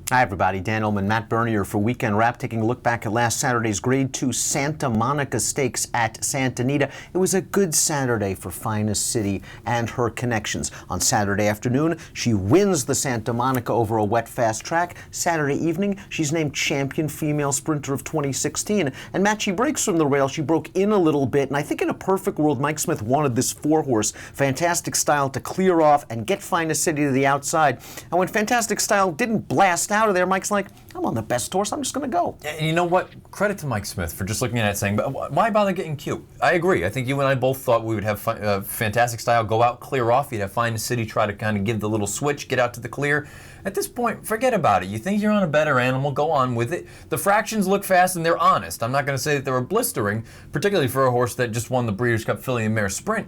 Hi, everybody. Dan Illman, Matt Bernier for Weekend Wrap, taking a look back at last Saturday's Grade 2 Santa Monica Stakes at Santa Anita. It was a good Saturday for Finest City and her connections. On Saturday afternoon, she wins the Santa Monica over a wet, fast track. Saturday evening, she's named Champion Female Sprinter of 2016. And Matt, she breaks from the rail. She broke in a little bit, and I think in a perfect world, Mike Smith wanted this four-horse, Fantastic Style, to clear off and get Finest City to the outside. And when Fantastic Style didn't blast out of there, Mike's like, I'm on the best horse, I'm just going to go. And you know what? Credit to Mike Smith for just looking at it saying, but why bother getting cute? I agree. I think you and I both thought we would have Fantastic Style go out, clear off. You'd have Finest City try to kind of give the little switch, get out to the clear. At this point, forget about it. You think you're on a better animal, go on with it. The fractions look fast and they're honest. I'm not going to say that they were blistering, particularly for a horse that just won the Breeders' Cup Filly and Mare Sprint.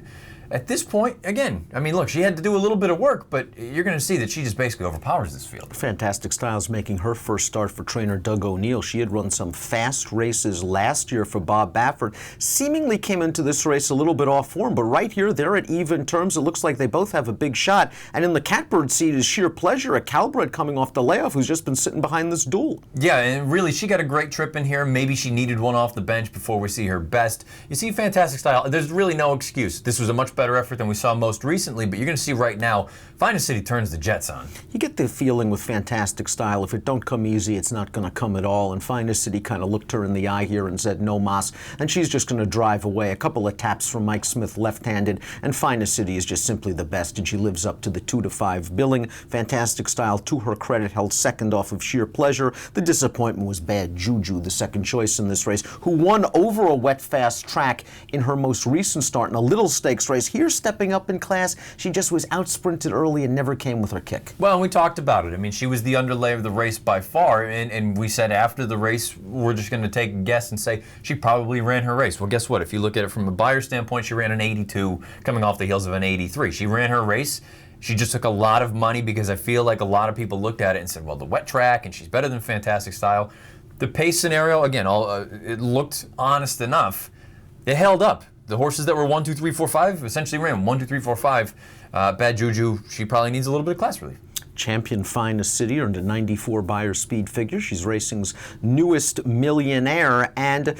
At this point, again, I mean, look, she had to do a little bit of work, but you're going to see that she just basically overpowers this field. Fantastic Styles making her first start for trainer Doug O'Neill. She had run some fast races last year for Bob Baffert. Seemingly came into this race a little bit off form, but right here, they're at even terms. It looks like they both have a big shot. And in the catbird seat is Sheer Pleasure, a Calbred coming off the layoff who's just been sitting behind this duel. Yeah, and really, she got a great trip in here. Maybe she needed one off the bench before we see her best. You see Fantastic Style, there's really no excuse. This was a much better effort than we saw most recently, but you're going to see right now, Finest City turns the jets on. You get the feeling with Fantastic Style, if it don't come easy, it's not going to come at all. And Finest City kind of looked her in the eye here and said, no mas. And she's just going to drive away. A couple of taps from Mike Smith left-handed, and Finest City is just simply the best, and she lives up to the 2-5 billing. Fantastic Style, to her credit, held second off of Sheer Pleasure. The disappointment was Bad Juju, the second choice in this race, who won over a wet, fast track in her most recent start in a little stakes race. Here, stepping up in class, she just was out-sprinted early and never came with her kick. Well, we talked about it. I mean, she was the underlay of the race by far, and we said after the race, we're just going to take a guess and say she probably ran her race. Well, guess what? If you look at it from a buyer standpoint, she ran an 82 coming off the heels of an 83. She ran her race. She just took a lot of money because I feel like a lot of people looked at it and said, well, the wet track, and she's better than Fantastic Style. The pace scenario, again, it looked honest enough. It held up. The horses that were 1, 2, 3, 4, 5 essentially ran 1, 2, 3, 4, 5. Bad Juju, she probably needs a little bit of class relief. Champion Finest City earned a 94 buyer speed figure. She's racing's newest millionaire, and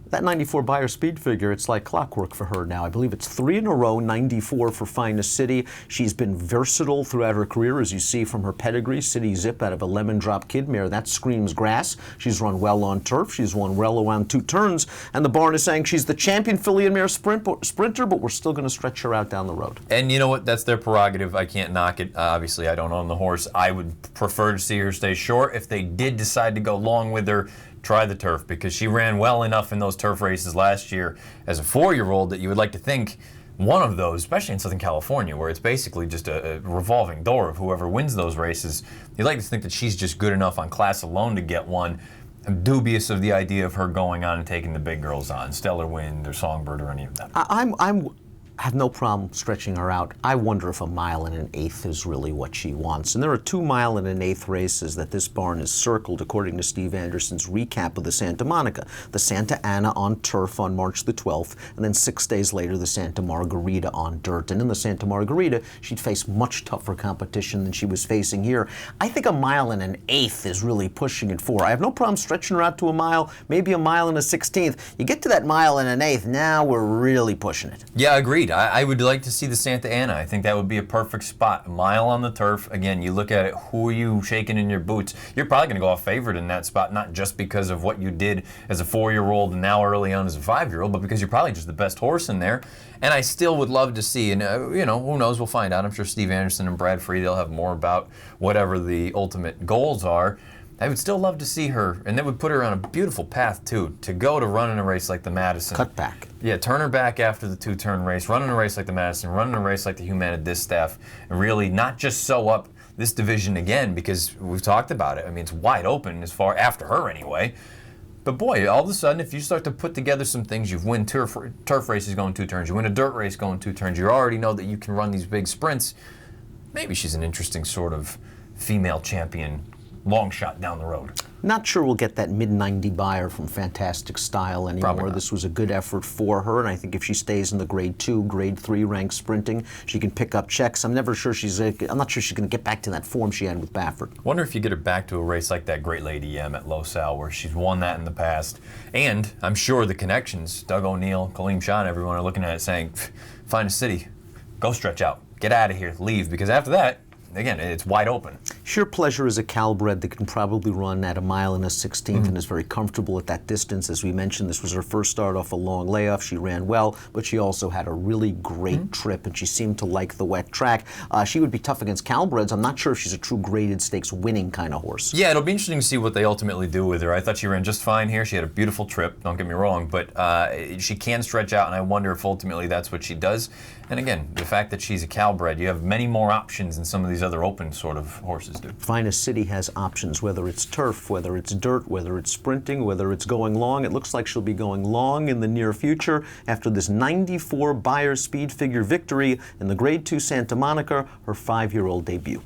that 94 buyer speed figure, it's like clockwork for her now. I believe it's 3 in a row, 94 for Finest City. She's been versatile throughout her career, as you see from her pedigree. City Zip out of a Lemon Drop Kid mare, that screams grass. She's run well on turf. She's won well around 2 turns. And the barn is saying she's the champion filly and mare sprinter, but we're still going to stretch her out down the road. And you know what? That's their prerogative. I can't knock it. Obviously, I don't own the horse. I would prefer to see her stay short. If they did decide to go long with her, try the turf, because she ran well enough in those turf races last year as a 4-year-old that you would like to think one of those, especially in Southern California, where it's basically just a revolving door of whoever wins those races, you'd like to think that she's just good enough on class alone to get one. I'm dubious of the idea of her going on and taking the big girls on, Stellar Wind or Songbird or any of them. I have no problem stretching her out. I wonder if a 1 1/8 is really what she wants. And there are 2 1 1/8 races that this barn is circled, according to Steve Anderson's recap of the Santa Monica. The Santa Ana on turf on March the 12th, and then 6 days later, the Santa Margarita on dirt. And in the Santa Margarita, she'd face much tougher competition than she was facing here. I think a 1 1/8 is really pushing it for her. I have no problem stretching her out to a mile, maybe a 1 1/16. You get to that 1 1/8, now we're really pushing it. Yeah, agreed. I would like to see the Santa Ana. I think that would be a perfect spot. A mile on the turf. Again, you look at it, who are you shaking in your boots? You're probably going to go off favorite in that spot, not just because of what you did as a 4-year-old and now early on as a 5-year-old, but because you're probably just the best horse in there. And I still would love to see, and you know, who knows, we'll find out. I'm sure Steve Anderson and Brad Free, they'll have more about whatever the ultimate goals are. I would still love to see her, and that would put her on a beautiful path, too, to go to run in a race like the Madison. Cut back. Yeah, turn her back after the 2-turn race, run in a race like the Madison, run in a race like the Humana Distaff, and really not just sew up this division again, because we've talked about it. I mean, it's wide open as far after her anyway. But boy, all of a sudden, if you start to put together some things, you've won turf races going 2 turns, you win a dirt race going 2 turns, you already know that you can run these big sprints. Maybe she's an interesting sort of female champion long shot down the road. Not sure we'll get that mid-90 buyer from Fantastic Style anymore. This was a good effort for her, and I think if she stays in the Grade 2, Grade 3 rank sprinting, she can pick up checks. I'm not sure she's going to get back to that form she had with Baffert. Wonder if you get her back to a race like that Great Lady M at Los Al, where she's won that in the past. And I'm sure the connections, Doug O'Neill, Kaleem Shah, and everyone are looking at it saying, find a city, go stretch out, get out of here, leave, because after that, again, it's wide open. Sheer Pleasure is a Calbred that can probably run at 1 mile and a 16th and is very comfortable at that distance. As we mentioned, this was her first start off a long layoff. She ran well, but she also had a really great trip, and she seemed to like the wet track. She would be tough against Calbreds. I'm not sure if she's a true graded stakes winning kind of horse. Yeah, it'll be interesting to see what they ultimately do with her. I thought she ran just fine here. She had a beautiful trip, don't get me wrong, but she can stretch out, and I wonder if ultimately that's what she does. And again, the fact that she's a Calbred, you have many more options than some of these other open sort of horses do. Finest City has options, whether it's turf, whether it's dirt, whether it's sprinting, whether it's going long. It looks like she'll be going long in the near future after this 94 Beyer speed figure victory in the Grade 2 Santa Monica, her 5-year-old debut.